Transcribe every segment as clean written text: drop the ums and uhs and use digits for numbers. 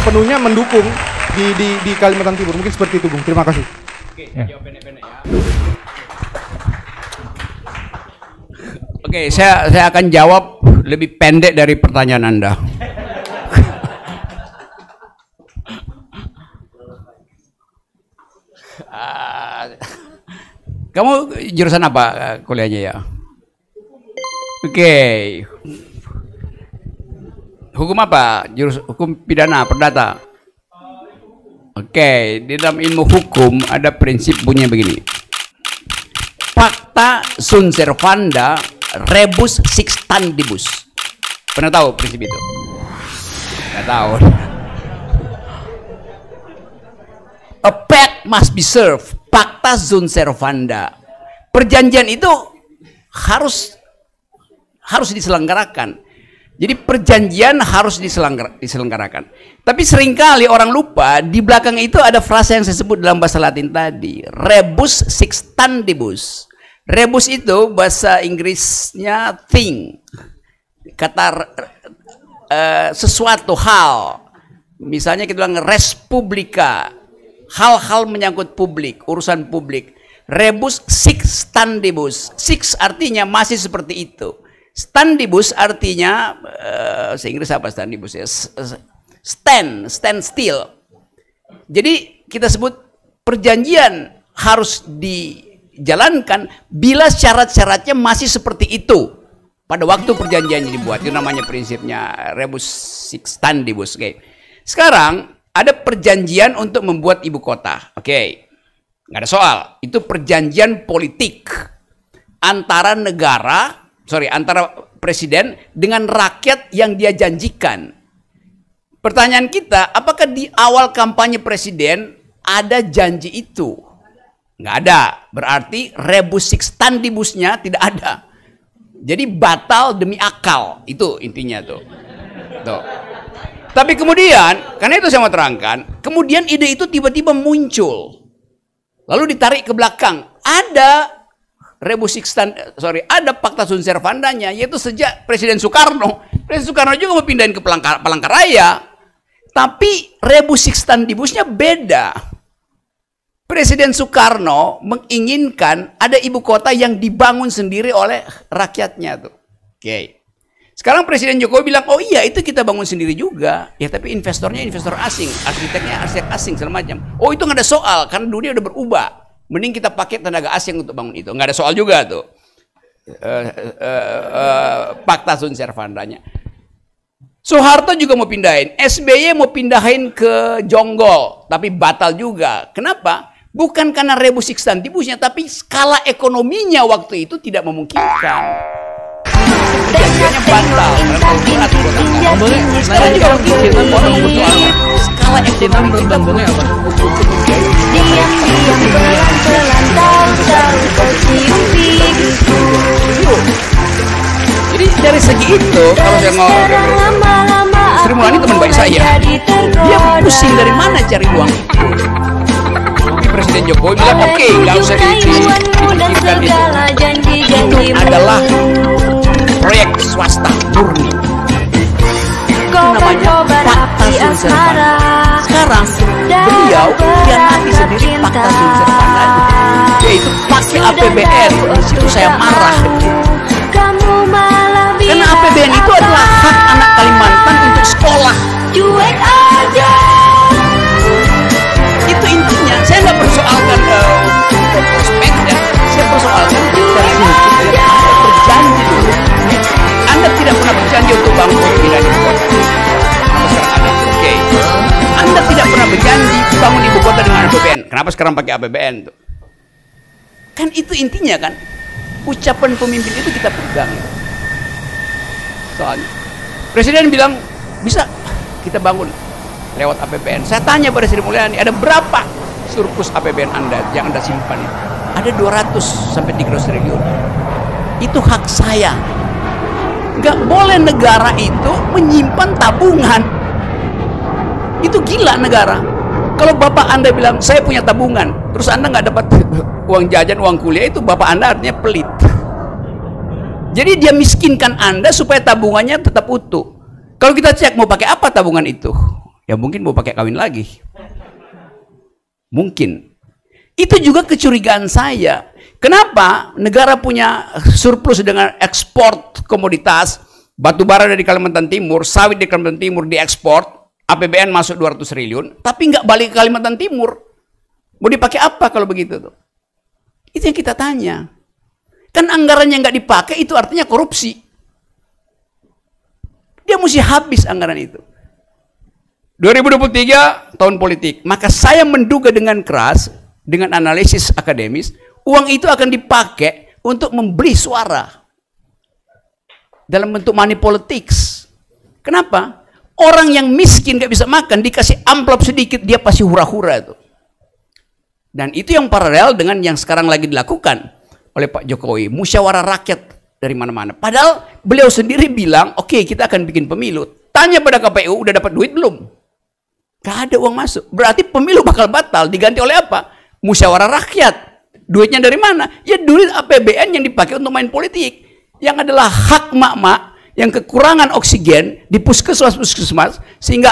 sepenuhnya mendukung di Kalimantan Timur. Mungkin seperti itu, Bung. Terima kasih. Oke, jawab pendek-pendek ya. Oke, saya akan jawab lebih pendek dari pertanyaan Anda. Kamu jurusan apa kuliahnya ya? Oke. Hukum apa? Hukum pidana, perdata. Oke, di dalam ilmu hukum ada prinsip bunyinya begini. Pacta sunt servanda rebus sic stantibus. Pernah tahu prinsip itu? Nggak tahu. A pact must be served. Pacta sunt servanda. Perjanjian itu harus diselenggarakan. Jadi perjanjian harus diselenggarakan. Tapi seringkali orang lupa di belakang itu ada frasa yang saya sebut dalam bahasa Latin tadi, rebus sic stantibus. Rebus itu bahasa Inggrisnya thing, kata sesuatu hal. Misalnya kita bilang res publica, hal-hal menyangkut publik, urusan publik. Rebus sic stantibus. Sic artinya masih seperti itu. Stantibus artinya bahasa Inggris apa stantibus ya? Stand still. Jadi kita sebut perjanjian harus dijalankan bila syarat-syaratnya masih seperti itu pada waktu perjanjiannya dibuat. Itu namanya prinsipnya rebus sic stantibus. Oke. Sekarang ada perjanjian untuk membuat ibu kota. Oke. Nggak ada soal. Itu perjanjian politik antara antara presiden dengan rakyat yang dia janjikan. Pertanyaan kita, apakah di awal kampanye presiden ada janji itu? Nggak ada. Berarti rebus sic stantibusnya tidak ada. Jadi batal demi akal. Itu intinya tuh. Tapi kemudian, karena itu saya mau terangkan, kemudian ide itu tiba-tiba muncul. Lalu ditarik ke belakang. Ada ada Pacta sunt servandanya, yaitu sejak Presiden Soekarno. Presiden Soekarno juga mau pindahin ke Palangkaraya, tapi rebus sic stantibusnya beda. Presiden Soekarno menginginkan ada ibu kota yang dibangun sendiri oleh rakyatnya tuh. Oke. Sekarang Presiden Jokowi bilang, oh iya itu kita bangun sendiri juga. Ya tapi investornya investor asing, arsiteknya arsitek asing segala macam. Oh itu nggak ada soal karena dunia udah berubah. Mending kita pakai tenaga asing untuk bangun itu. Nggak ada soal juga tuh. Pacta sunt servandanya. Soeharto juga mau pindahin. SBY mau pindahin ke Jonggol. Tapi batal juga. Kenapa? Bukan karena rebus sic stantibusnya. Tapi skala ekonominya waktu itu tidak memungkinkan. Perjanjiannya batal. Skala ekonomi kita apa? Diam-diam pelan-pelan tahu-tahu tercium pikiku. Jadi dari segi itu kalau saya mau Sri Mulyani teman baik saya, dia pusing dari mana cari uang itu. Tapi Presiden Jokowi bilang oke, nggak usah dipikirkan itu adalah proyek swasta murni. Itu namanya Pacta sunt servanda. Sekarang beliau nanti sendiri Pacta sunt servanda, yaitu pakai APBN. Itu saya marah. Karena APBN itu adalah hak anak Kalimantan untuk sekolah. Cuek aja. Itu intinya. Saya nggak persoalkan prospeknya. Saya persoalkan berjanji dulu. Anda tidak pernah berjanji untuk bangun tidak di kota. Oke. Anda tidak pernah berjanji bangun ibu kota dengan APBN. Kenapa sekarang pakai APBN tuh? Kan itu intinya kan. Ucapan pemimpin itu kita pegang. Soalnya Presiden bilang bisa kita bangun lewat APBN. Saya tanya pada Sri Mulyani, ada berapa surplus APBN Anda yang Anda simpan? Ada 200 sampai 300 triliun. Itu hak saya. Nggak boleh negara itu menyimpan tabungan. Itu gila negara. Kalau bapak Anda bilang saya punya tabungan, terus Anda nggak dapat uang jajan, uang kuliah, itu bapak Anda artinya pelit. Jadi dia miskinkan Anda supaya tabungannya tetap utuh. Kalau kita cek mau pakai apa tabungan itu, Ya mungkin mau pakai kawin lagi. Mungkin. Itu juga kecurigaan saya. Kenapa negara punya surplus dengan ekspor komoditas, batu bara dari Kalimantan Timur, sawit di Kalimantan Timur diekspor, APBN masuk 200 triliun, tapi nggak balik ke Kalimantan Timur. Mau dipakai apa kalau begitu tuh? Itu yang kita tanya. Kan anggaran yang nggak dipakai itu artinya korupsi. Dia mesti habis anggaran itu. 2023 tahun politik. Maka saya menduga dengan keras, dengan analisis akademis, uang itu akan dipakai untuk membeli suara dalam bentuk money politics. Kenapa? Orang yang miskin gak bisa makan, dikasih amplop sedikit, dia pasti hura-hura itu. Dan itu yang paralel dengan yang sekarang lagi dilakukan oleh Pak Jokowi, musyawarah rakyat dari mana-mana. Padahal beliau sendiri bilang, oke, kita akan bikin pemilu. Tanya pada KPU, udah dapat duit belum? Gak ada uang masuk. Berarti pemilu bakal batal, diganti oleh apa? Musyawarah rakyat. Duitnya dari mana? Ya duit APBN yang dipakai untuk main politik. Yang adalah hak mak-mak yang kekurangan oksigen di puskesmas-puskesmas, sehingga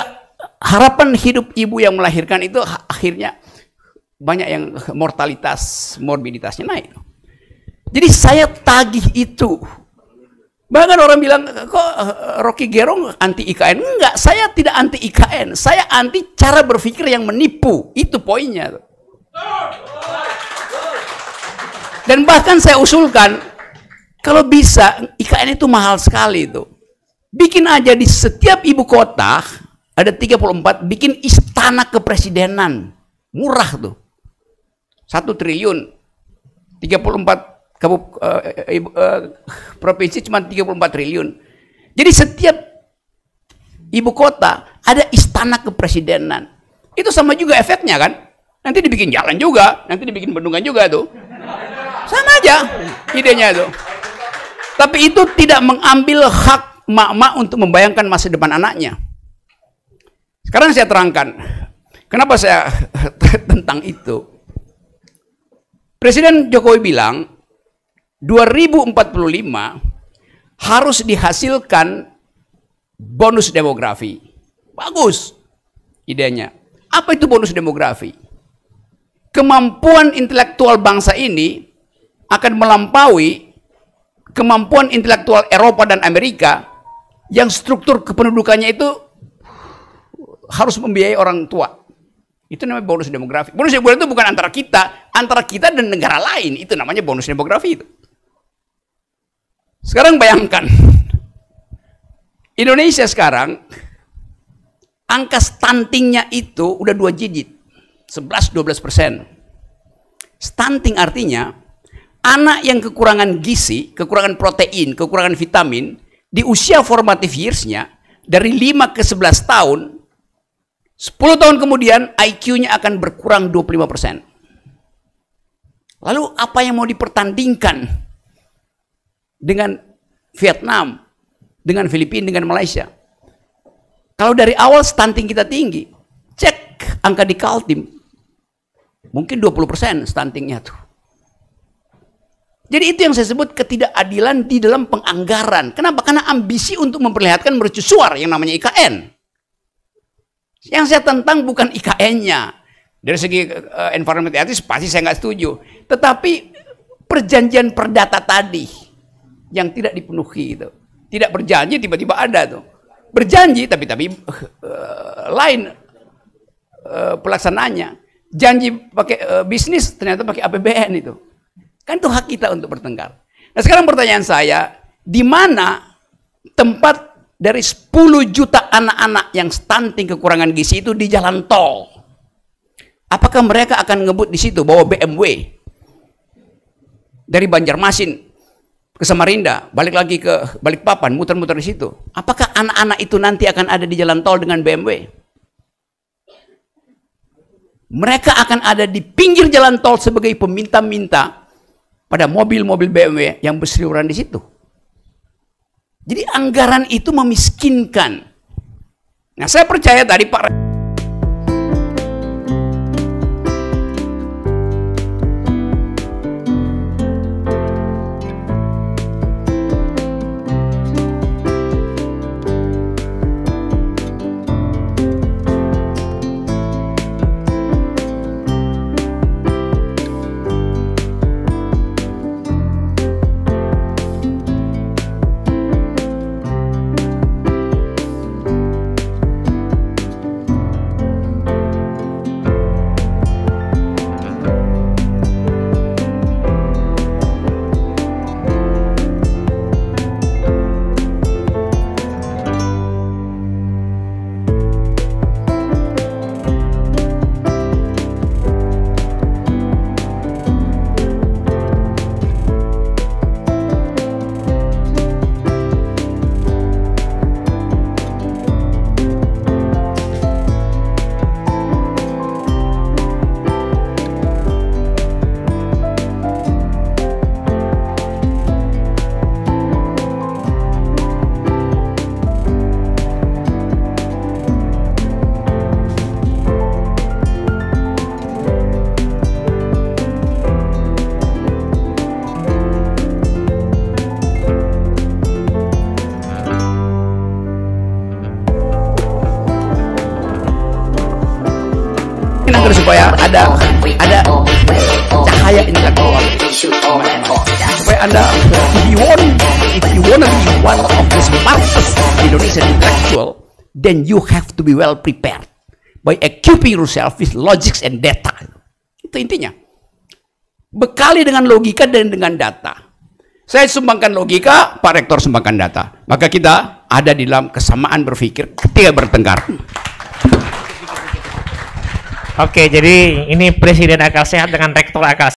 harapan hidup ibu yang melahirkan itu akhirnya banyak yang morbiditasnya naik. Jadi saya tagih itu. Bahkan orang bilang, kok Rocky Gerung anti IKN? Enggak, saya tidak anti IKN. Saya anti cara berpikir yang menipu. Itu poinnya. Dan bahkan saya usulkan, kalau bisa, IKN itu mahal sekali itu. Bikin aja di setiap ibu kota, ada 34, bikin istana kepresidenan. Murah tuh. 1 triliun. 34 provinsi cuma 34 triliun. Jadi setiap ibu kota ada istana kepresidenan. Itu sama juga efeknya kan? Nanti dibikin jalan juga, nanti dibikin bendungan juga tuh. Sama aja idenya itu. Tapi itu tidak mengambil hak mak-mak untuk membayangkan masa depan anaknya. Sekarang saya terangkan. Kenapa saya tentang itu? Presiden Jokowi bilang 2045 harus dihasilkan bonus demografi. Bagus idenya. Apa itu bonus demografi? Kemampuan intelektual bangsa ini akan melampaui kemampuan intelektual Eropa dan Amerika yang struktur kependudukannya itu harus membiayai orang tua. Itu namanya bonus demografi. Bonus demografi itu bukan antara kita dan negara lain. Itu namanya bonus demografi itu. Sekarang bayangkan, Indonesia sekarang angka stuntingnya itu udah 2 digit, 11-12%. Stunting artinya anak yang kekurangan gizi, kekurangan protein, kekurangan vitamin di usia formative years-nya dari 5 ke 11 tahun, 10 tahun kemudian IQ-nya akan berkurang 25%. Lalu apa yang mau dipertandingkan dengan Vietnam, dengan Filipina, dengan Malaysia? Kalau dari awal stunting kita tinggi, cek angka di Kaltim, mungkin 20% stuntingnya tuh. Jadi itu yang saya sebut ketidakadilan di dalam penganggaran. Kenapa? Karena ambisi untuk memperlihatkan mercusuar yang namanya IKN. Yang saya tentang bukan IKN-nya. Dari segi environment etis pasti saya nggak setuju. Tetapi perjanjian perdata tadi yang tidak dipenuhi itu. Tidak berjanji tiba-tiba ada tuh. Berjanji tapi lain pelaksanaannya. Janji pakai bisnis ternyata pakai APBN itu. Kan itu hak kita untuk bertengkar. Nah sekarang pertanyaan saya, di mana tempat dari 10 juta anak-anak yang stunting kekurangan gizi itu di jalan tol? Apakah mereka akan ngebut di situ bawa BMW dari Banjarmasin ke Samarinda, balik lagi ke Balikpapan, muter-muter di situ? Apakah anak-anak itu nanti akan ada di jalan tol dengan BMW? Mereka akan ada di pinggir jalan tol sebagai peminta-minta pada mobil-mobil BMW yang berseliweran di situ. Jadi anggaran itu memiskinkan. Nah, saya percaya tadi Pak agar supaya ada cahaya intelektual, supaya Anda, if you wanna be one of the smartest Indonesian intellectual, then you have to be well prepared by equipping yourself with logics and data. Itu intinya. Bekali dengan logika dan dengan data. Saya sumbangkan logika, Pak Rektor sumbangkan data. Maka kita ada di dalam kesamaan berpikir ketika bertengkar. Oke, jadi ini Presiden akal sehat dengan Rektor akal